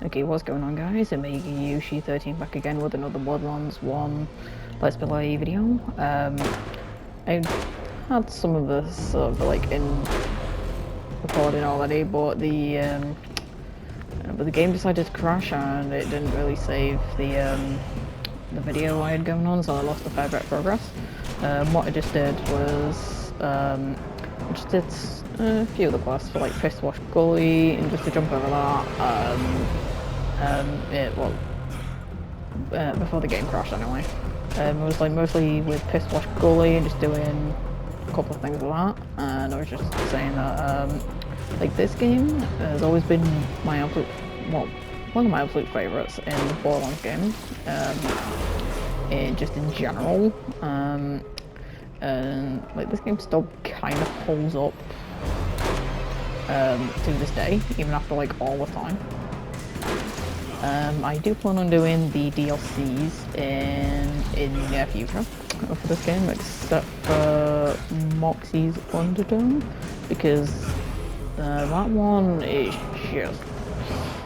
Okay, what's going on, guys? I'm Yoshi13 back again with another Borderlands 1 Let's Play video. I had some of this like in recording already, but the game decided to crash and it didn't really save the video I had going on, so I lost a fair bit of progress. What I just did was I just did a few of the quests for like Fist Wash Gully, and just to jump over that. Before the game crashed anyway. It was like mostly with Piss Wash Gully and just doing a couple of things with that, and I was just saying that like this game has always been my absolute, well, one of my absolute favourites in the Borderlands game, just in general, and like this game still kind of holds up to this day, even after like all the time. I do plan on doing the DLCs in the near future for this game, except for Moxie's Underdome, because that one is just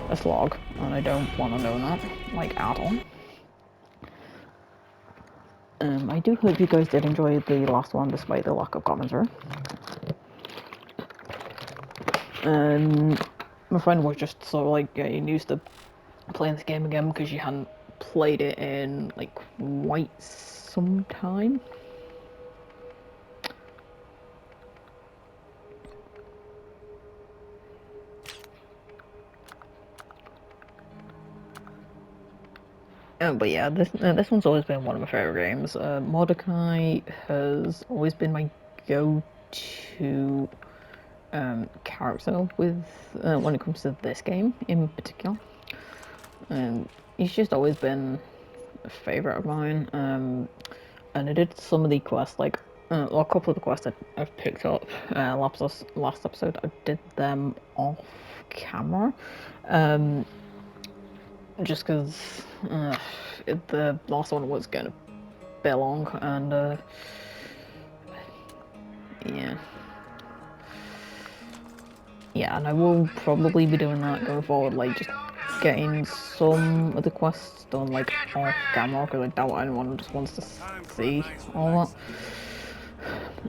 a slog, and I don't plan on doing that, like, at all. I do hope you guys did enjoy the last one, despite the lack of commentary. My friend was just sort of like getting used to playing this game again because she hadn't played it in like quite some time. But yeah, this one's always been one of my favorite games. Mordecai has always been my go-to character with when it comes to this game in particular. He's just always been a favorite of mine. And I did some of the quests, like a couple of the quests I've picked up last episode. I did them off camera, just because the last one was going to be long, and yeah, and I will probably be doing that going forward, like just getting some of the quests done like off camera, because I doubt anyone just wants to see all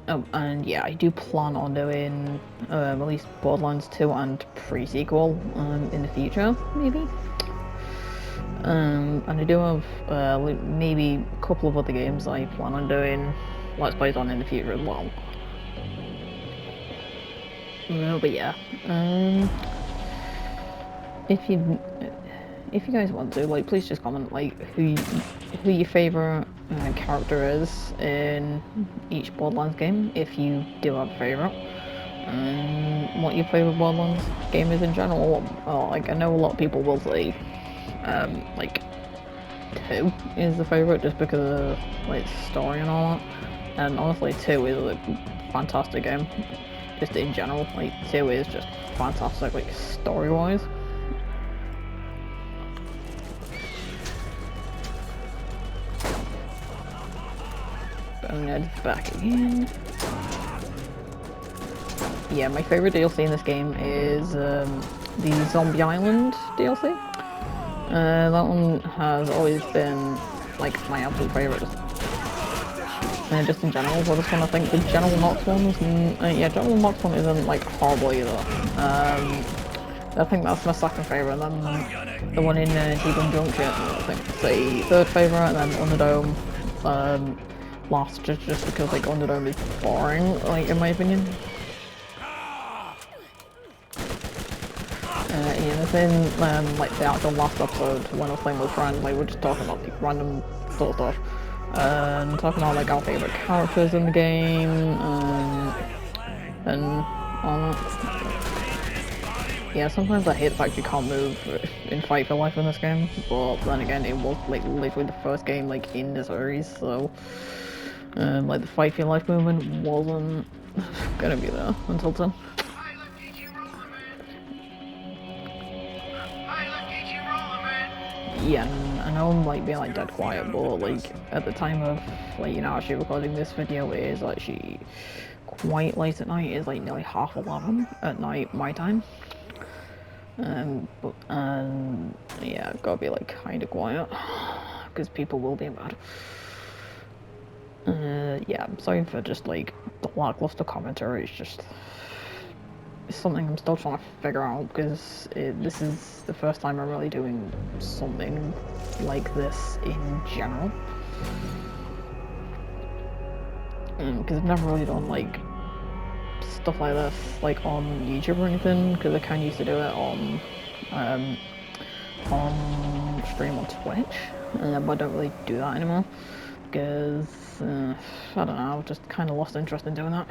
that. And yeah, I do plan on doing at least Borderlands 2 and pre-sequel in the future, maybe. And I do have maybe a couple of other games I plan on doing Let's Plays on in the future as well. But yeah, if you guys want to, like, please just comment like who your favorite character is in each Borderlands game, if you do have a favorite, and what your favorite Borderlands game is in general. Well, like, I know a lot of people will say like 2 is the favorite just because of like story and all that, and honestly 2 is a fantastic game just in general. Like 2 is just fantastic, like story wise. Boned's back again. Yeah, my favourite DLC in this game is the Zombie Island DLC. That one has always been like my absolute favourite. Just in general, for this one, I think the General Knox one General Knox one isn't like horrible either. I think that's my second favourite, and then the one in T-Bone Junction, I think it's the third favourite, and then Underdome last, just because like Underdome is boring, like, in my opinion. Yeah, within like the actual last episode, when I was playing with friends, like, we're just talking about like random sort of stuff, and talking about like our favourite characters in the game, and all that. Yeah, sometimes I hate the fact you can't move in Fight for Life in this game, but then again, it was like literally the first game like in the series, so like the Fight for Your Life movement wasn't gonna be there until then. Yeah, I know I'm like being like dead quiet, but like at the time of like, you know, actually recording this video, it is actually quite late at night. It's like nearly 11:30 at night my time. And yeah, gotta be like kind of quiet because people will be mad. Yeah, I'm sorry for just like the lackluster commentary. It's something I'm still trying to figure out because this is the first time I'm really doing something like this in general. Because I've never really done like stuff like this like on YouTube or anything. Because I kind of used to do it on stream on Twitch, but I don't really do that anymore because I don't know, I've just kind of lost interest in doing that.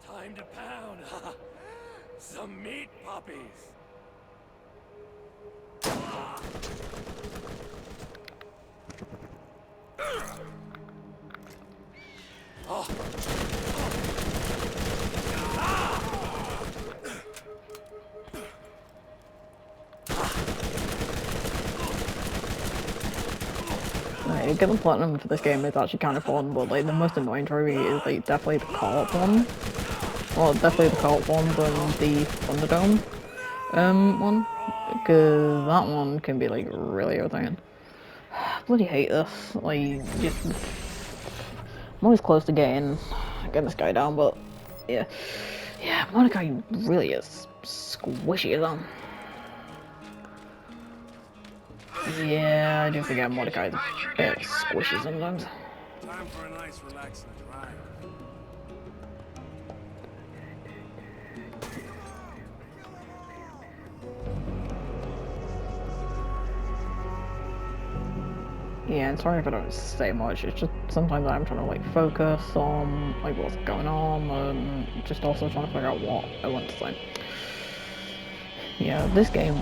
Time to pound, some meat puppies. Getting platinum for this game is actually kind of fun, but like the most annoying for me is like definitely the co-op one. Well, definitely the co-op one than the Thunderdome one, because that one can be like really irritating. Bloody hate this. Like, just I'm always close to getting this guy down, but yeah, Mordecai really is squishy as hell. Yeah, I do forget Mordecai's a bit squishy sometimes. Time for a nice relaxing drive. Yeah, and sorry if I don't say much, it's just sometimes I'm trying to like focus on like what's going on and just also trying to figure out what I want to say. Yeah, this game,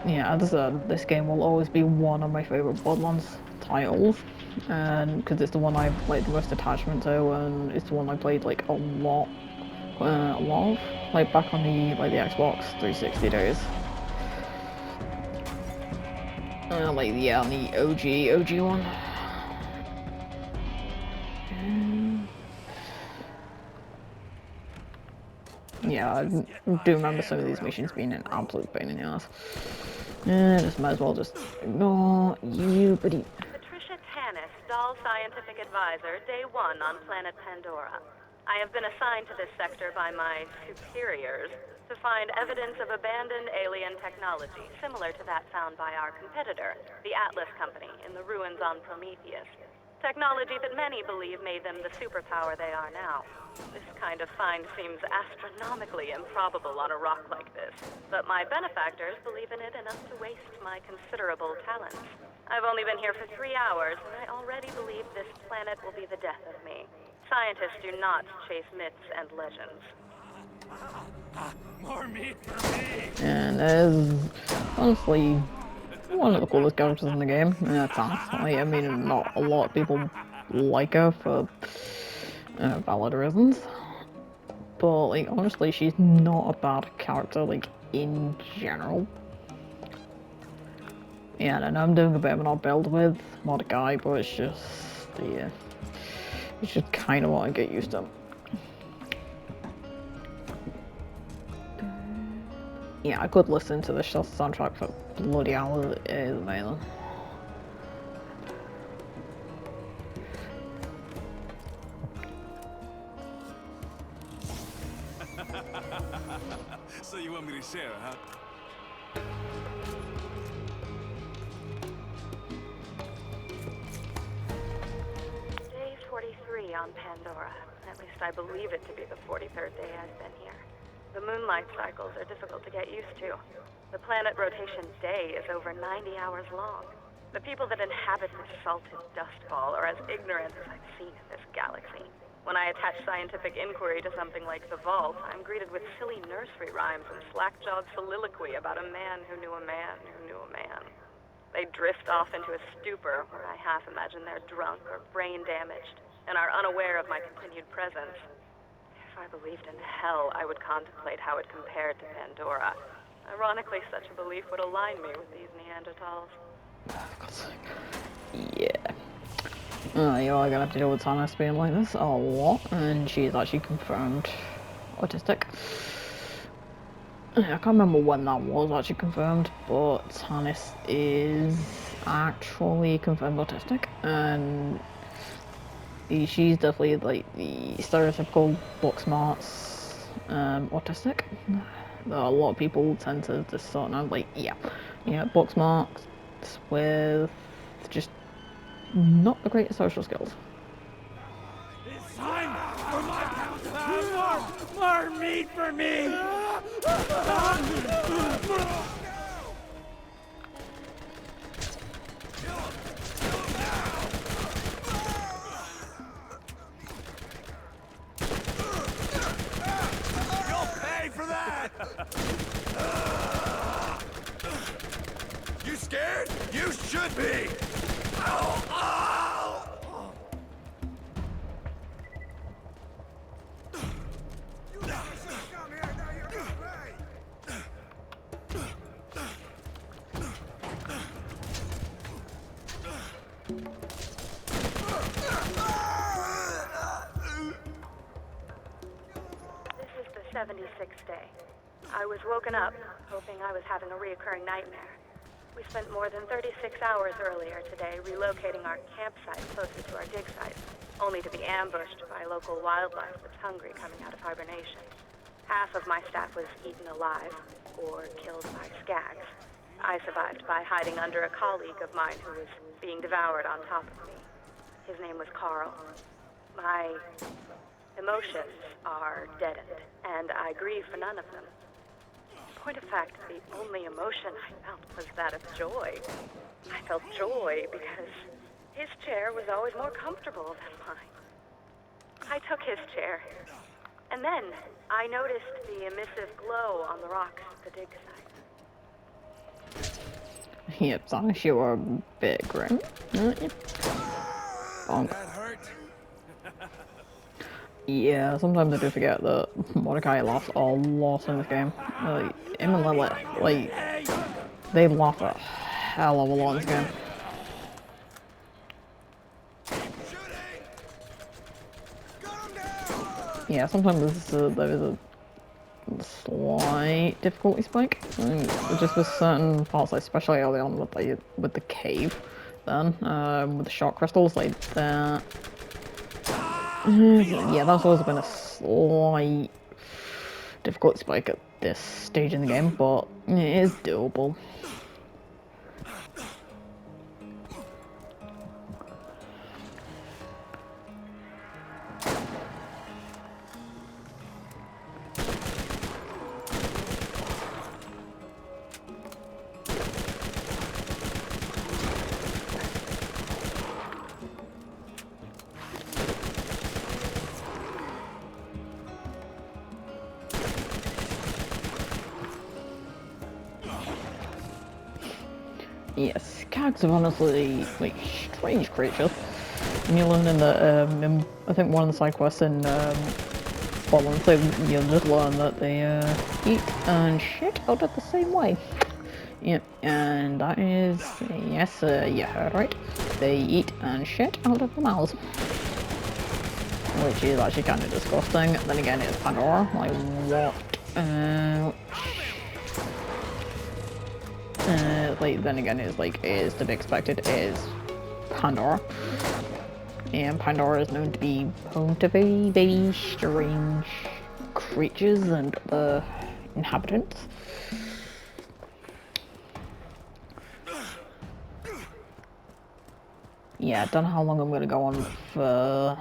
yeah, as I said, this game will always be one of my favourite Borderlands titles, and because it's the one I've like the most attachment to, and it's the one I played like a lot of, like back on the Xbox 360 days. Like yeah, on the OG one. Yeah, I do remember some of these missions being an absolute pain in the ass. Just might as well just ignore you, buddy. Patricia Tanis, Dahl Scientific Advisor, Day 1 on planet Pandora. I have been assigned to this sector by my superiors to find evidence of abandoned alien technology similar to that found by our competitor, the Atlas Company, in the ruins on Prometheus. Technology that many believe made them the superpower they are now. This kind of find seems astronomically improbable on a rock like this, but my benefactors believe in it enough to waste my considerable talents. I've only been here for 3 hours, and I already believe this planet will be the death of me. Scientists do not chase myths and legends. More meat for me! And there's honestly one of the coolest characters in the game, and that's honestly, I mean, not a lot of people like her for valid reasons, but like honestly, she's not a bad character like in general. Yeah, and I'm doing a bit of an odd build with Mordecai, but it's just it's just kind of what I get used to. Yeah, I could listen to the soundtrack for bloody hours. It is amazing. So you want me to share, huh? Day 43 on Pandora. At least I believe it to be the 43rd day I've been here. The moonlight cycles are difficult to get used to. The planet rotation day is over 90 hours long. The people that inhabit this salted dust ball are as ignorant as I've seen in this galaxy. When I attach scientific inquiry to something like the Vault, I'm greeted with silly nursery rhymes and slack-jawed soliloquy about a man who knew a man who knew a man. They drift off into a stupor where I half imagine they're drunk or brain damaged and are unaware of my continued presence. If I believed in hell, I would contemplate how it compared to Pandora. Ironically, such a belief would align me with these Neanderthals. Yeah. You are gonna have to deal with Tannis being like this a lot, and she is actually confirmed autistic. I can't remember when that was actually confirmed, but Tannis is actually confirmed autistic, and she's definitely like the stereotypical book smarts autistic. A lot of people tend to just sort of like, yeah, book smarts with just not the greatest social skills. It's time for my pound. More meat for me. You'll pay for that. You scared? You should be. Ow! Ow! This is the 76th day. I was woken up, hoping I was having a reoccurring nightmare. We spent more than 36 hours earlier today relocating our campsite closer to our dig site, only to be ambushed by local wildlife that's hungry coming out of hibernation. Half of my staff was eaten alive, or killed by Skags. I survived by hiding under a colleague of mine who was being devoured on top of me. His name was Carl. My emotions are deadened, and I grieve for none of them. Point of fact, the only emotion I felt was that of joy. I felt joy because his chair was always more comfortable than mine. I took his chair, and then I noticed the emissive glow on the rocks at the dig site. Yep, Tannis, you are a bit grim. Yep. That hurt. Yeah, sometimes I do forget that Mordecai laughs a lot in this game. Like, him and Lilith, like, they laugh a hell of a lot in this game. Yeah, sometimes there is a slight difficulty spike. Just with certain parts, like, especially early on with the cave, then, with the shark crystals, like that. Yeah, that's always been a slight difficulty spike at this stage in the game, but it is doable. Yes, Skags are honestly, like, strange creatures. And you learn in the, I think one of the side quests in, Borderlands, you just learn that they, eat and shit out of the same way. Yep, and that is, yes, you heard right. They eat and shit out of their mouths. Which is actually kind of disgusting. Then again, it's Pandora. Like, what? Like, then again, it's like, it is to be expected, it is Pandora. And Pandora is known to be home to very, very strange creatures and other inhabitants. Yeah, I don't know how long I'm gonna go on for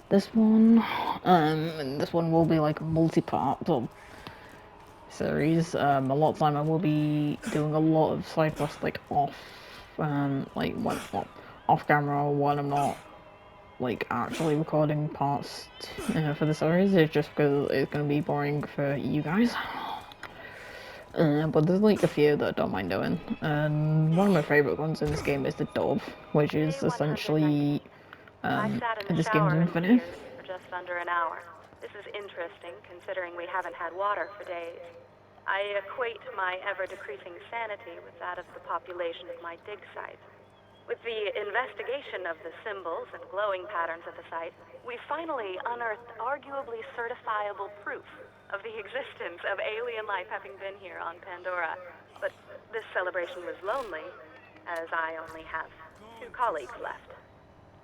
this one. And this one will be like a multi-part series. A lot of time I will be doing a lot of side quests like off camera when I'm not like actually recording parts for the series. It's just because it's gonna be boring for you guys. But there's like a few that I don't mind doing. And one of my favourite ones in this game is the dove, which is essentially I sat in the this shower game's in infinite. tears for just under an hour. This is interesting, considering we haven't had water for days. I equate my ever-decreasing sanity with that of the population of my dig site. With the investigation of the symbols and glowing patterns at the site, we finally unearthed arguably certifiable proof of the existence of alien life having been here on Pandora. But this celebration was lonely, as I only have 2 colleagues left.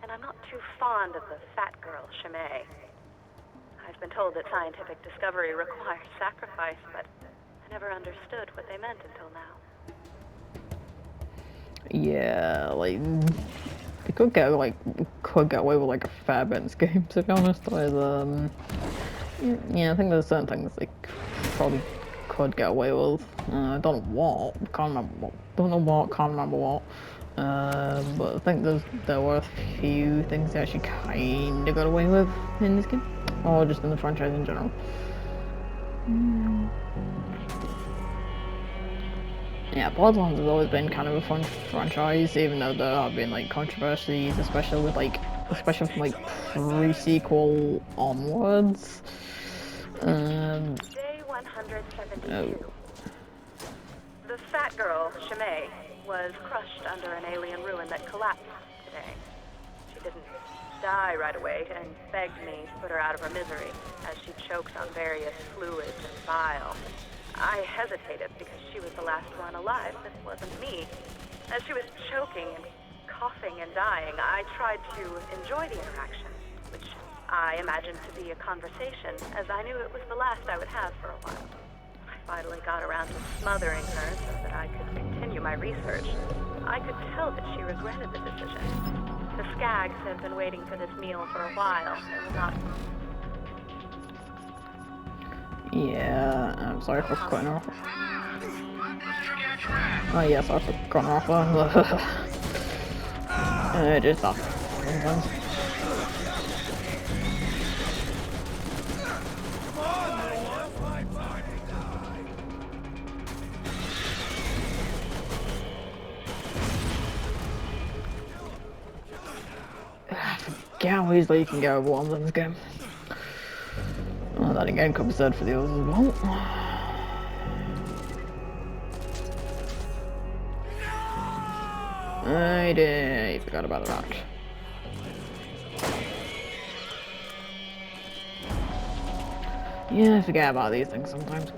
And I'm not too fond of the fat girl, Chimay. I've been told that scientific discovery requires sacrifice, but I never understood what they meant until now. Yeah, like they could get away with like a fair bit in this game, to be honest. Yeah, I think there's certain things they probably could get away with. I don't know what, can't remember what, but I think there were a few things they actually kind of got away with in this game, or just in the franchise in general. Yeah, Borderlands has always been kind of a fun franchise, even though there have been like controversies, especially from like pre-sequel onwards. Day 172. Oh. The fat girl, Chimay, was crushed under an alien ruin that collapsed today. She didn't die right away and begged me to put her out of her misery as she choked on various fluids and bile. I hesitated because she was the last one alive that wasn't me. As she was choking and coughing and dying, I tried to enjoy the interaction, which I imagined to be a conversation, as I knew it was the last I would have for a while. I finally got around to smothering her so that I could continue my research. I could tell that she regretted the decision. The Skags had been waiting for this meal for a while and were not... Yeah, I'm sorry for cutting her off. Oh yeah, sorry for cutting her off. Just that. Sometimes. I forget how easily you can get overwhelmed in this game. Well, that again could be said for the others as well. I forgot about the rock. Yeah, I forget about these things sometimes.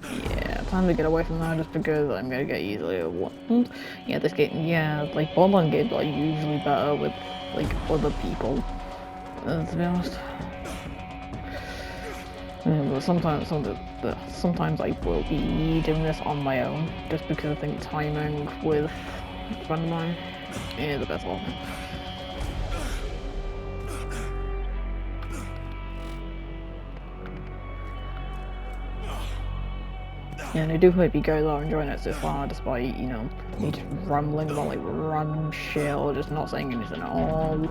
Yeah, time to get away from that just because I'm gonna get easily overwhelmed. Yeah, this game, yeah, like Borderlands games are usually better with like other people, to be honest. But sometimes I will be doing this on my own, just because I think timing with a friend of mine is the best option. Yeah, and I do hope you guys are enjoying it so far, despite, you know, me just rambling about like random shit or just not saying anything at all.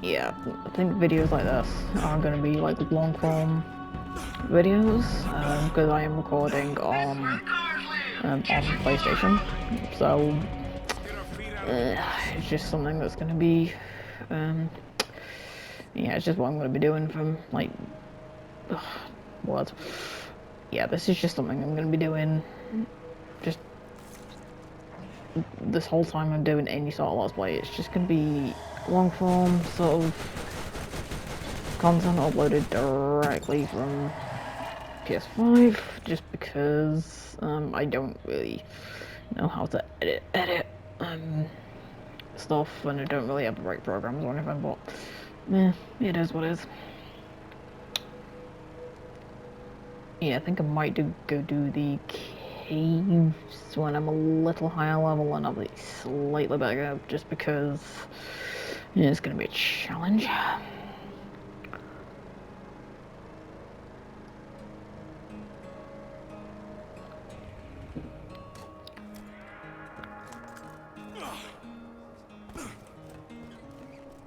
Yeah, I think videos like this are going to be like long form videos, because I am recording on PlayStation, so it's just something that's going to be, yeah, it's just what I'm going to be doing from like, what? Yeah, this is just something I'm going to be doing just this whole time I'm doing any sort of Let's Play. It's just going to be long form sort of content uploaded directly from PS5, just because I don't really know how to edit stuff, and I don't really have the right programs or anything, but yeah, it is what it is. Yeah, I think I might go do the caves when I'm a little higher level and I'll be slightly better, just because yeah, it's gonna be a challenge.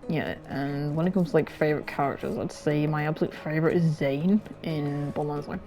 Yeah, and when it comes to like favorite characters, I'd say my absolute favorite is Zane in Borderlands 1.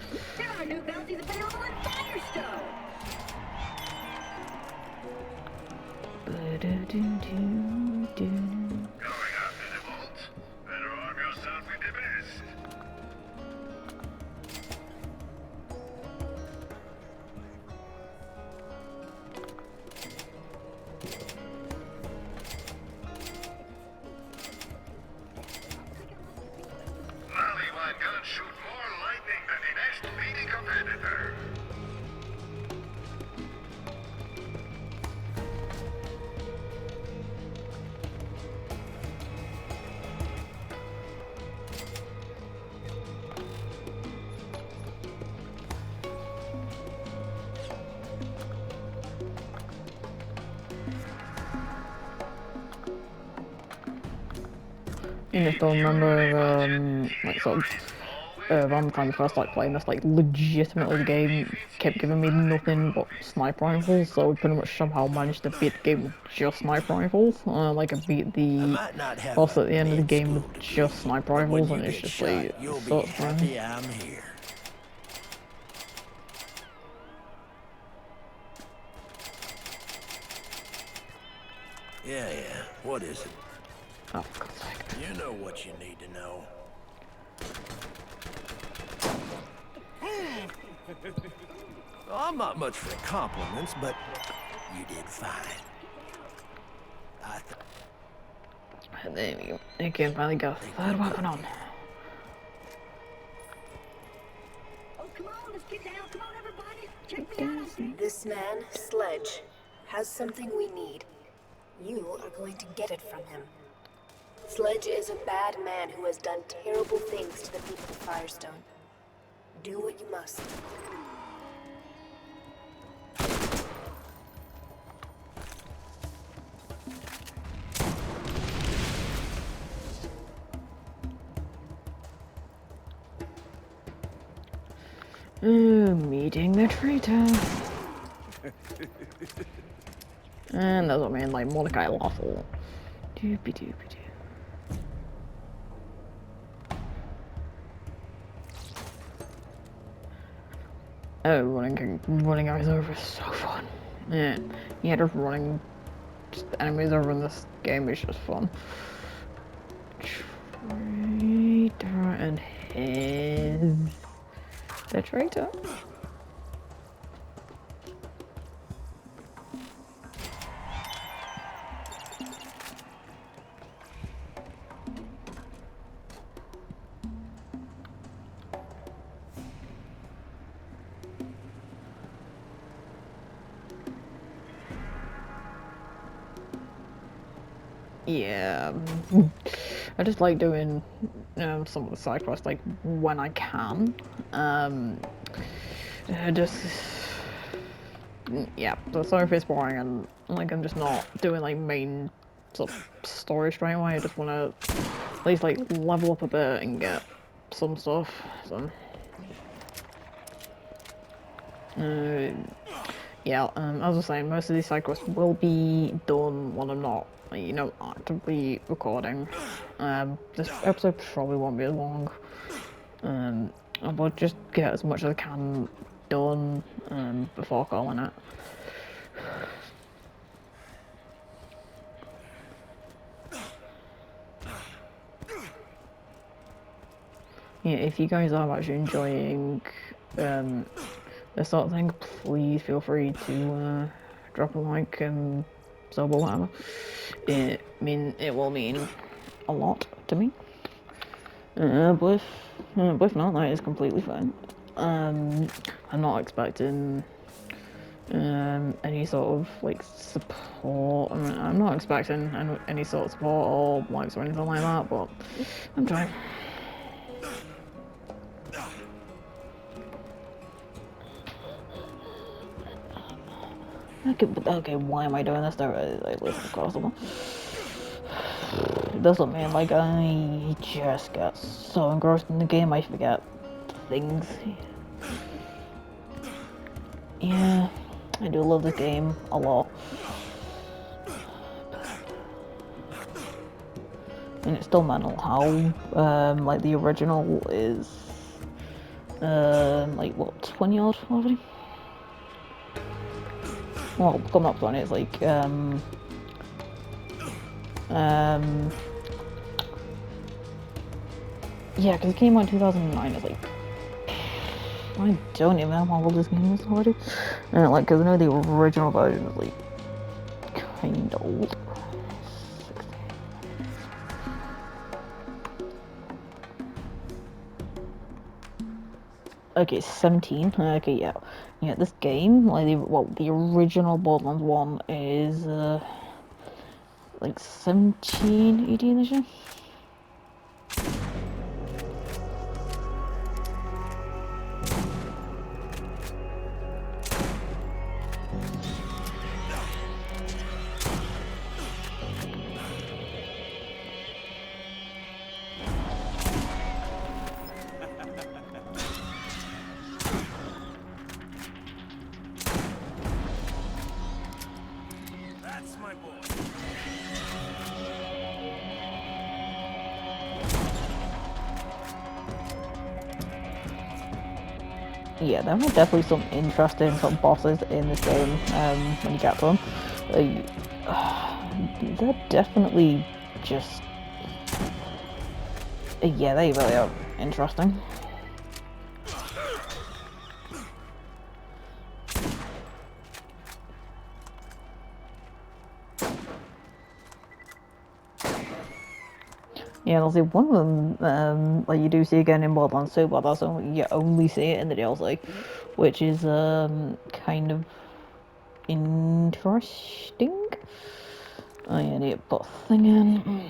And I still remember, like sort of around the time I first started playing this, like legitimately the game kept giving me nothing but sniper rifles, so I pretty much somehow managed to beat the game with just sniper rifles. Like I beat the boss at the end of the game with just sniper rifles, and it's just like, you'll so be happy I'm here. Yeah, what is it? Oh, for God's sake. You know what you need to know. Well, I'm not much for compliments, but you did fine. And there we go. Okay, finally got a third weapon on. Oh, come on, let's get down. Come on, everybody. Check me out. This man, Sledge, has something we need. You are going to get it from him. Sledge is a bad man who has done terrible things to the people of Firestone. Do what you must. Meeting the traitor. And that's what I mean, like Mordecai Lawful. Doopy doopy doo. Oh, running guys over is so fun. Yeah, just running enemies over in this game is just fun. Traitor and the traitor. Yeah, I just like doing some of the side quests like when I can. Yeah. So sorry if it's boring and like I'm just not doing like main sort of story straight away. I just want to at least like level up a bit and get some stuff. So yeah, as I was saying, most of these side quests will be done when I'm not, you know, actively recording. This episode probably won't be as long. I'll just get as much as I can done before calling it. Yeah, if you guys are actually enjoying this sort of thing, please feel free to drop a like and sub or whatever. It will mean a lot to me. But if not, that is completely fine. I'm not expecting any sort of like support. I'm not expecting any sort of support or likes or anything like that, but I'm trying. Okay, why am I doing this? I live across the wall. It doesn't mean like I just get so engrossed in the game I forget things. Yeah, I do love the game a lot. And it's still mental how like the original is like what, 20 odd already? Well, coming up 20, it's like yeah, because it came out in 2009, it's like, I don't even know how old this game is already. Like, because I know the original version is like, kind of old. Okay, 17. Okay, yeah. Yeah, this game, like, the original Borderlands 1 is, like 17, 18 this year? yeah, there are definitely some interesting sort of bosses in this game when you get to them. They're definitely just, yeah, they really are interesting. Yeah, I'll say one of them, like you do see again in Borderlands 2, but that's only, you only see it in the DLC, which is kind of interesting. Oh yeah, I need to put a thing in.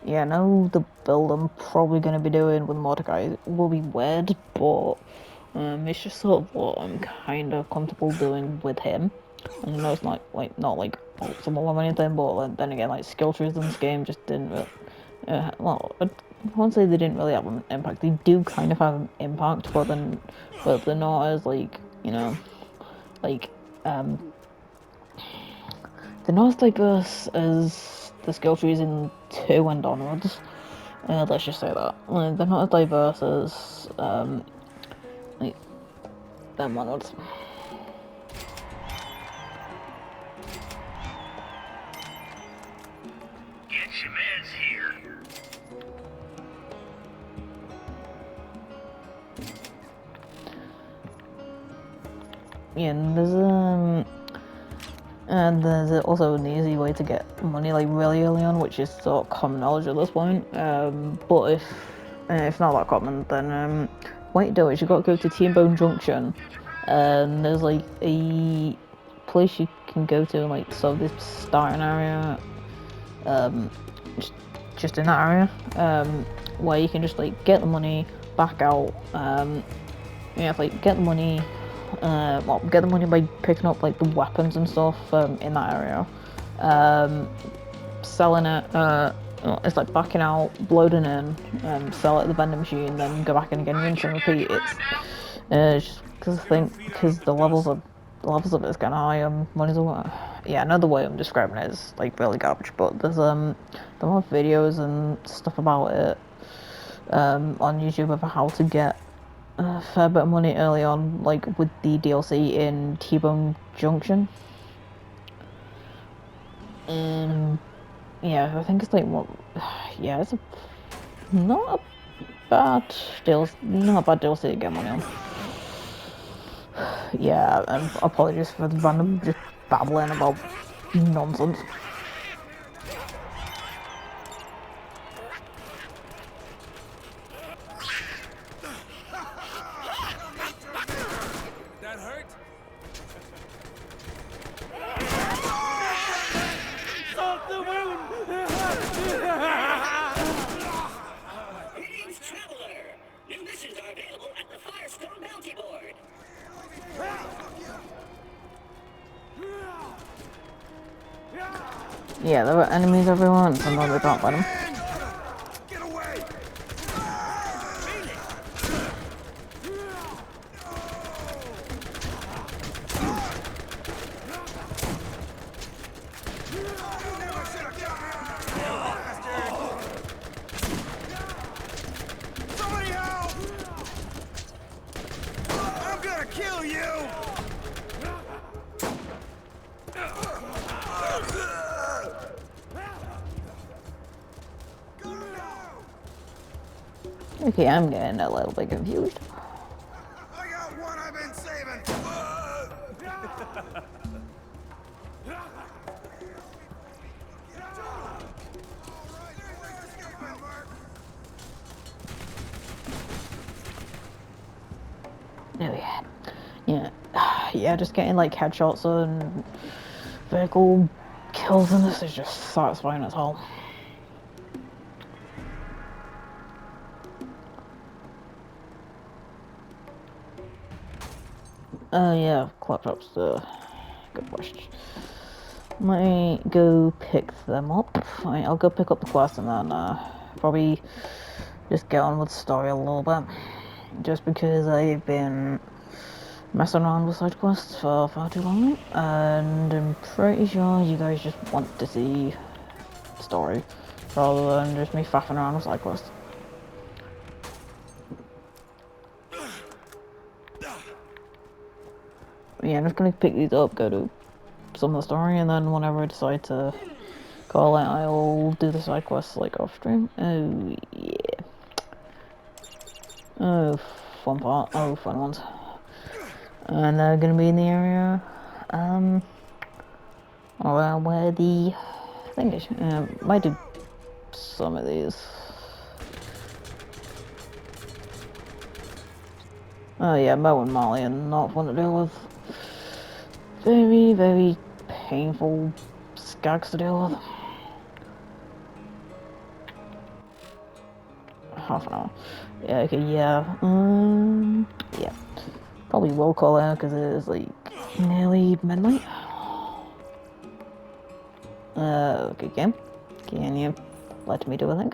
Yeah, I know the build I'm probably going to be doing with Mordecai will be weird, but it's just sort of what I'm kind of comfortable doing with him. And I know it's not like optimal or anything, but then again, like skill trees in this game just didn't really, well, I won't say they didn't really have an impact. They do kind of have an impact, but they're not as like, you know, like they're not as diverse as the skill trees in 2 and onwards. Let's just say that. They're not as diverse as like them onwards. Get your meds here. Yeah, and there's also an easy way to get money like really early on, which is sort of common knowledge at this point. But if not that common, then what you do is you got to go to T-Bone Junction, and there's like a place you can go to in like sort of this starting area, just in that area, where you can just like get the money, back out, you have like get the money. Well, get the money by picking up like the weapons and stuff in that area, selling it. It's like backing out, loading in, sell it at the vending machine, then go back in again, rinse and repeat. It's just because I think because the levels of it is kind of high. Money's a yeah. Another way I'm describing it is like really garbage, but there's more videos and stuff about it on YouTube of how to get a fair bit of money early on, like with the DLC in T-Bone Junction. Yeah, I think it's like what? Yeah, it's not a not a bad DLC to get money on. Yeah, and apologies for the random just babbling about nonsense. That hurt? Salt the wound! Greetings, traveler! New missions are available at the Firestorm Bounty Board. Yeah, there are enemies everywhere, and sometimes I can't fight them. Get away! Somebody help! I'm gonna kill you! Okay, I'm getting a little bit confused. I got one I've been saving! Oh yeah, yeah, yeah. Just getting like headshots and vehicle kills in this is just satisfying as hell. Yeah, claptraps. Good question. Let me go pick them up. I'll go pick up the quest and then probably just get on with the story a little bit. Just because I've been messing around with side quests for far too long, and I'm pretty sure you guys just want to see story, rather than just me faffing around with side quests. Yeah, I'm just gonna pick these up, go to some of the story, and then whenever I decide to call it, I'll do the side quests like off stream. Oh yeah. Oh, fun part. Oh, fun ones. And they're gonna be in the area, around where the thing is. Might do some of these. Oh yeah, Mo and Molly are not fun to deal with. Very, very painful skags to deal with. Half an hour. Yeah, okay, yeah. Yeah. Probably will call out because it is like nearly midnight. Okay, game. Can you let me do a thing?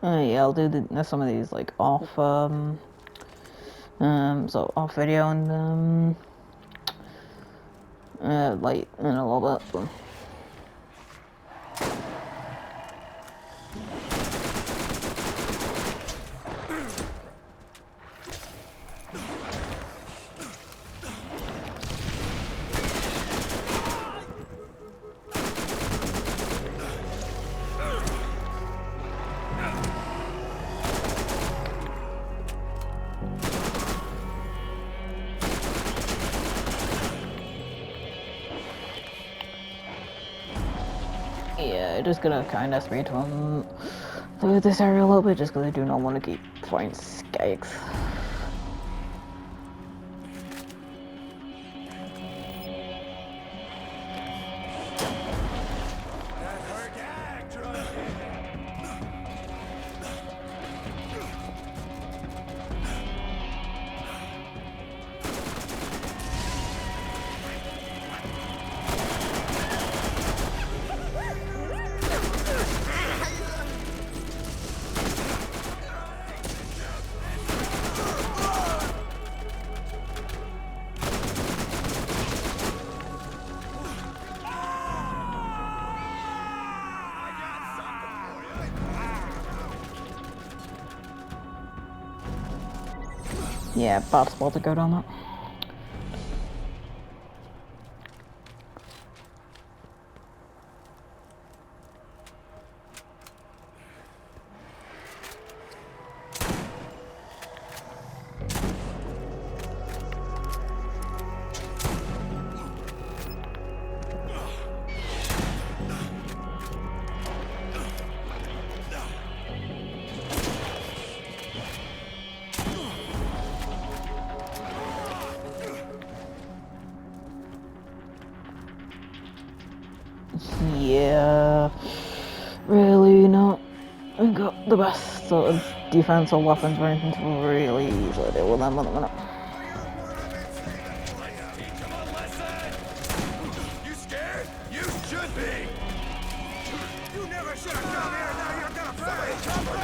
Yeah, I'll do some of these like off, so off video and like in a little bit. So. Yeah, just gonna kind of speed run through this area a little bit just because I do not want to keep fighting skags. Yeah, bad spot to go down that. Yeah, really not got the best sort of defense or weapons or anything to really easily deal with them at the minute. You scared? You should be! You never should have come here, now you're gonna pay! Come for me!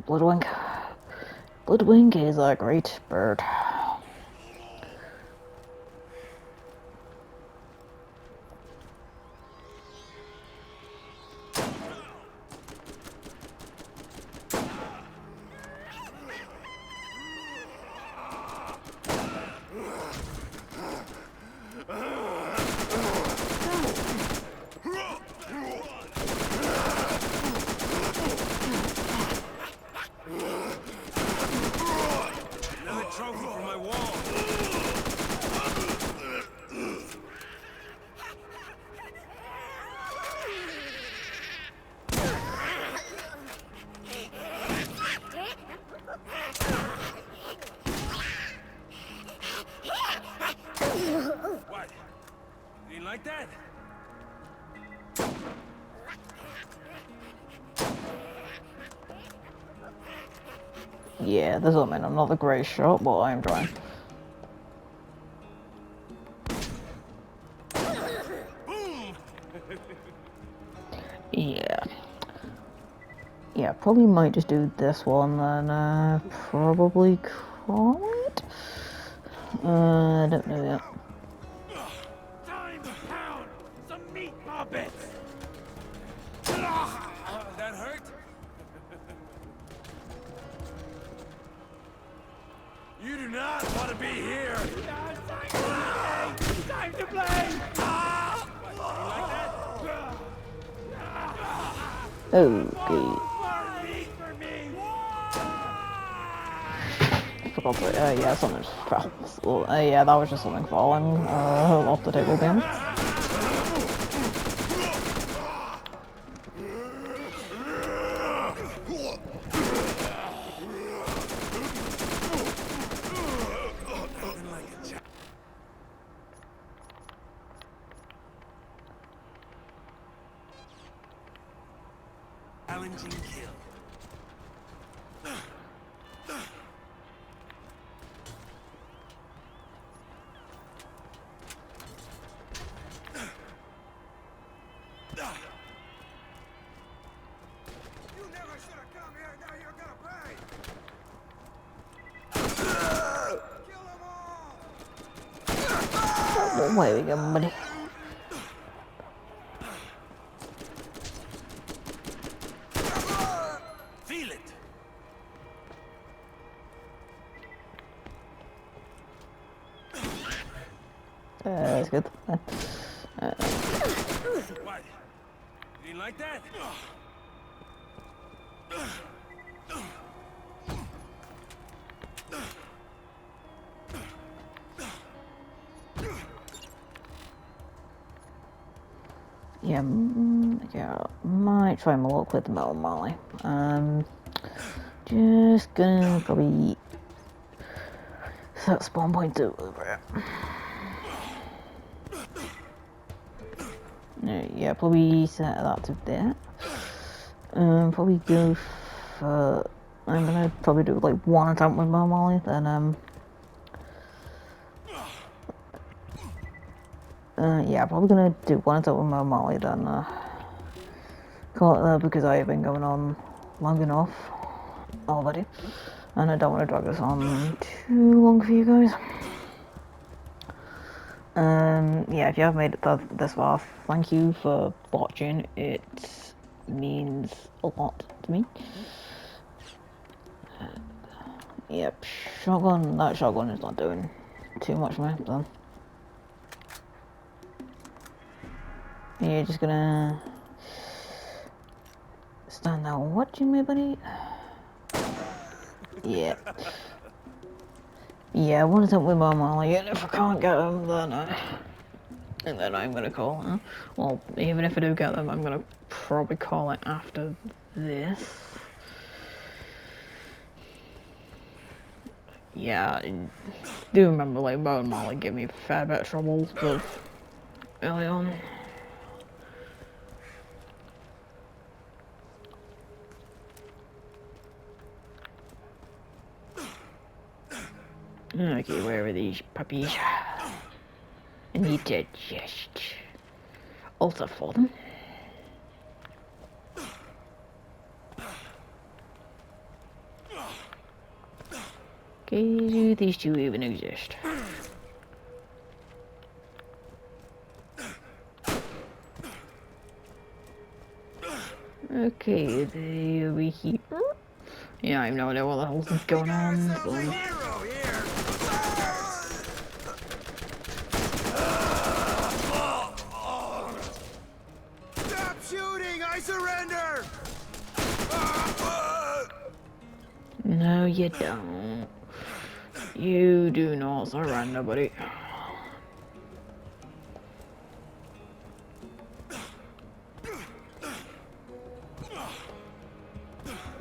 Bloodwing. Bloodwing is a great bird. like that? Yeah, this isn't another great shot, but I'm trying. Boom! Yeah. Yeah, probably might just do this one, then probably call it? I don't know yet. Time to pound some meat puppets! That hurt? You do not want to be here! Time to play! Okay. I forgot to, yeah, something fell. Yeah, that was just something falling off the table again. Challenging kill. You never should have come here. Now you're gonna pay. Kill them all. Oh, there we go, buddy. Feel it. That's good. What? You didn't like that? Yeah, yeah, might try my luck with the metal molly. Just gonna probably set spawn point to over it. Yeah, probably set that to there. Probably go for. I'm gonna probably do like one attempt with metal molly, then yeah, probably gonna do one attempt with metal molly, then call it there because I've been going on long enough already, and I don't want to drag this on too long for you guys. Yeah, if you have made it this far, thank you for watching. It means a lot to me. Yep, shotgun. That shotgun is not doing too much for me. So yeah, just gonna stand there watching me, buddy. Yeah. Yeah, I want to talk with my mom, and if I can't get them, then I'm gonna call her. Well, even if I do get them, I'm gonna probably call it after this. Yeah, I do remember like Bo and Molly gave me a fair bit of trouble early on. Okay, where are these puppies? I need to just alter for them. Okay, do these two even exist? Okay, they over here. Yeah, I have no idea what the hell's going on. Stop shooting! I surrender! No, you don't. You do not surrender, buddy.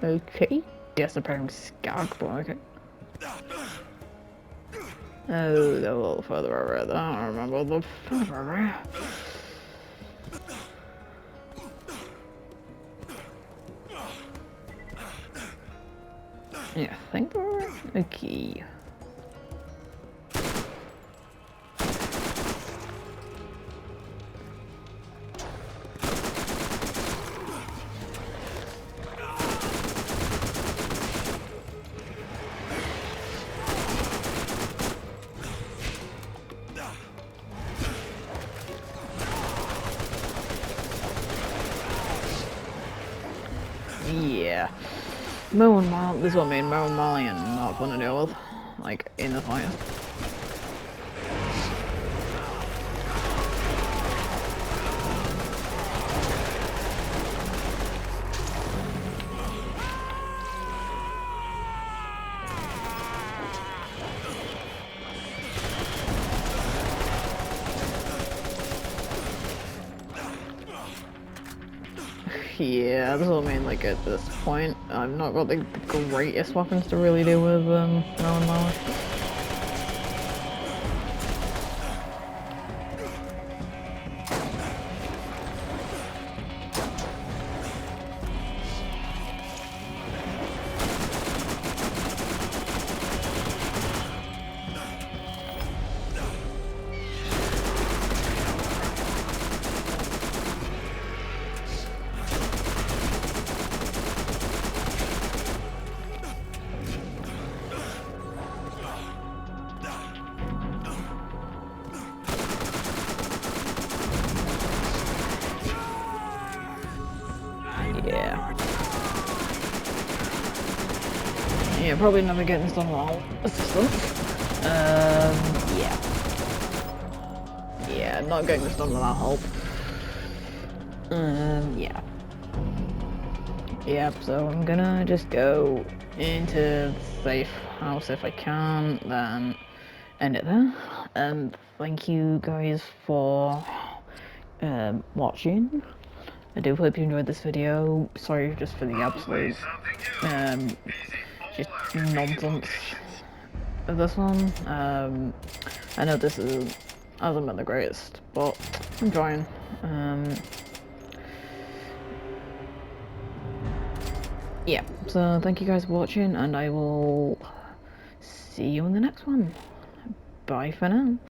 Okay, disappearing skag, okay. Oh, they're a little further over there. I don't remember the further over. Yeah, I think we're okay. Yeah. Mo and Molly, this is what I mean, Mo and Molly are not fun to deal with. Like, in the fight. Yeah, that's what I mean, like, at this point, I've not got the greatest weapons to really deal with, Mo and Molly. Yeah. Yeah, probably never getting this done without assistance. Yeah. Yeah, not getting this done without help. Yeah. Yep, so I'm gonna just go into safe house if I can, then end it there. Thank you guys for watching. I do hope you enjoyed this video. Sorry just for the absolute just nonsense of this one. I know this hasn't been the greatest, but I'm trying. Yeah, so thank you guys for watching, and I will see you in the next one. Bye for now.